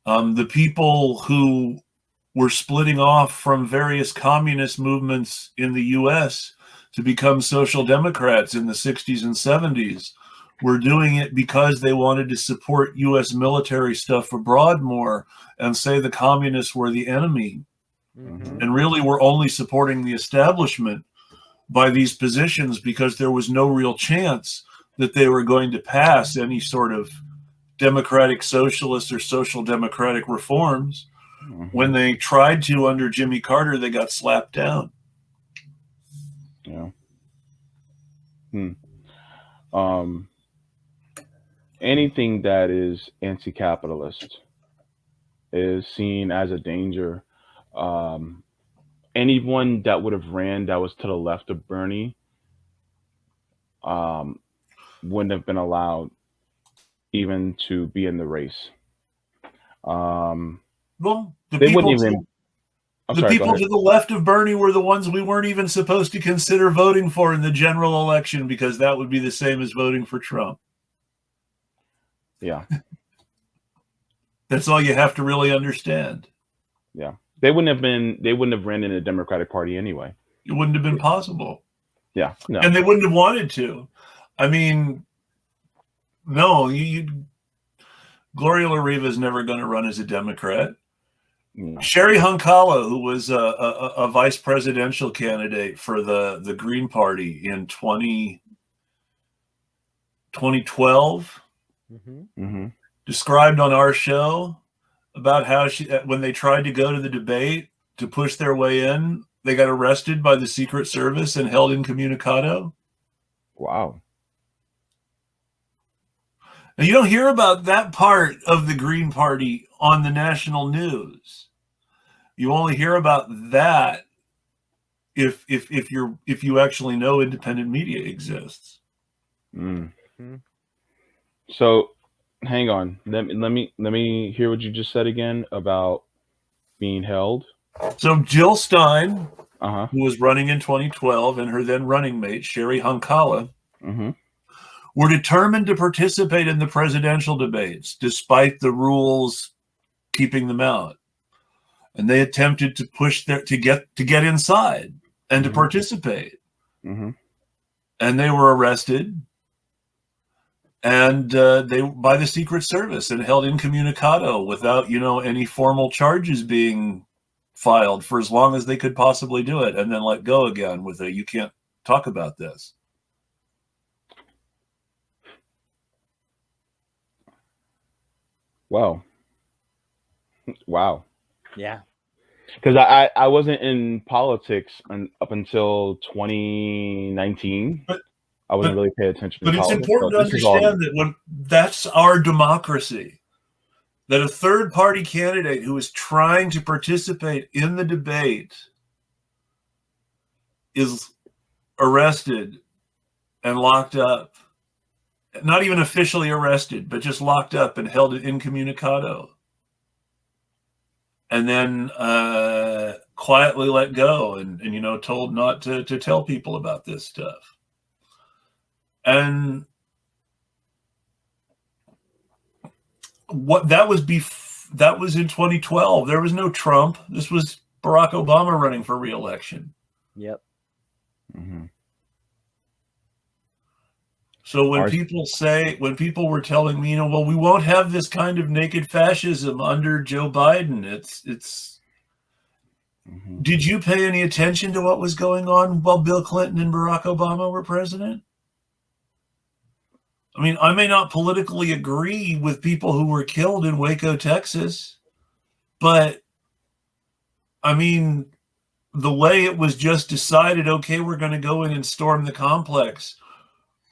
The people who were splitting off from various communist movements in the U.S. to become social democrats in the 60s and 70s were doing it because they wanted to support U.S. military stuff abroad more and say the communists were the enemy. Mm-hmm. And really were only supporting the establishment by these positions because there was no real chance that they were going to pass any sort of democratic socialist or social democratic reforms. Mm-hmm. When they tried to under Jimmy Carter, they got slapped down. Yeah. Anything that is anti-capitalist is seen as a danger. Anyone that would have ran that was to the left of Bernie wouldn't have been allowed even to be in the race. Well, they wouldn't even. People to the left of Bernie were the ones we weren't even supposed to consider voting for in the general election because that would be the same as voting for Trump. Yeah. That's all you have to really understand. Yeah. They wouldn't have ran in the Democratic Party anyway. It wouldn't have been possible. Yeah. No. And they wouldn't have wanted to. I mean, no, Gloria La Riva is never going to run as a Democrat. No. Sherry Hunkala, who was a vice presidential candidate for the Green Party in 2012, described on our show about how when they tried to go to the debate to push their way in, they got arrested by the Secret Service and held incommunicado. Wow. Now, you don't hear about that part of the Green Party on the national news. You only hear about that if you actually know independent media exists. Mm-hmm. So, hang on. Let me hear what you just said again about being held. So Jill Stein, who was running in 2012, and her then running mate Sherry Hunkala, were determined to participate in the presidential debates, despite the rules keeping them out. And they attempted to push to get inside and to participate. And they were arrested and by the Secret Service and held incommunicado without, any formal charges being filed for as long as they could possibly do it, and then let go again with you can't talk about this. Wow. Yeah. Because I wasn't in politics up until 2019. I wasn't really paying attention to politics. But it's important to understand that that's our democracy, that a third-party candidate who is trying to participate in the debate is arrested and locked up. Not even officially arrested, but just locked up and held incommunicado. And then quietly let go and told not to tell people about this stuff. And that was in 2012. There was no Trump. This was Barack Obama running for re-election. Yep. So when people were telling me, well, we won't have this kind of naked fascism under Joe Biden. It's. Did you pay any attention to what was going on while Bill Clinton and Barack Obama were president? I mean, I may not politically agree with people who were killed in Waco, Texas, but I mean, the way it was just decided, okay, we're going to go in and storm the complex.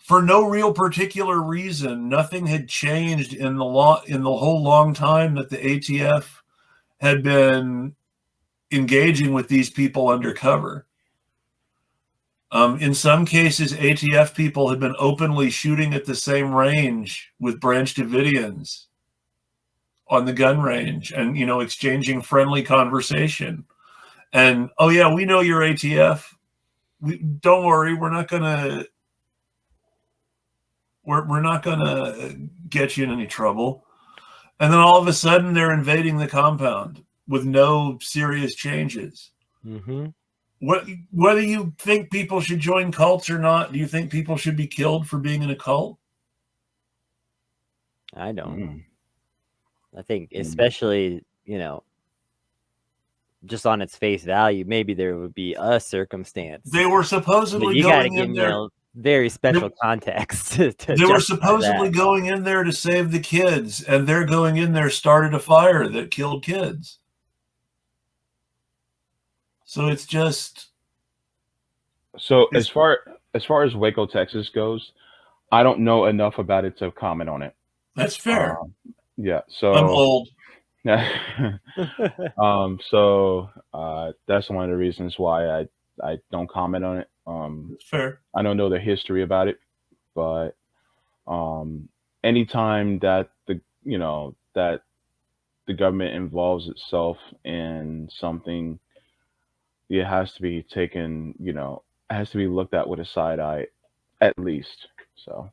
For no real particular reason, nothing had changed in the whole long time that the ATF had been engaging with these people undercover. In some cases, ATF people had been openly shooting at the same range with Branch Davidians on the gun range and, exchanging friendly conversation. And, oh yeah, we know you're ATF. Don't worry, we're not going to get you in any trouble. And then all of a sudden they're invading the compound with no serious changes. Mm-hmm. Whether you think people should join cults or not, do you think people should be killed for being in a cult? I don't. Mm. I think especially, you know, just on its face value, maybe there would be a circumstance. They were But supposedly you got to going give in me there. a very special context to They were justify supposedly that. going in there to save the kids, and they're going in there started a fire that killed kids. So it's just. So as far as Waco, Texas goes, I don't know enough about it to comment on it. That's fair. Yeah. So I'm old. So that's one of the reasons why I don't comment on it. That's fair. I don't know the history about it, but anytime that the government involves itself in something, it has to be taken, it has to be looked at with a side eye, at least. So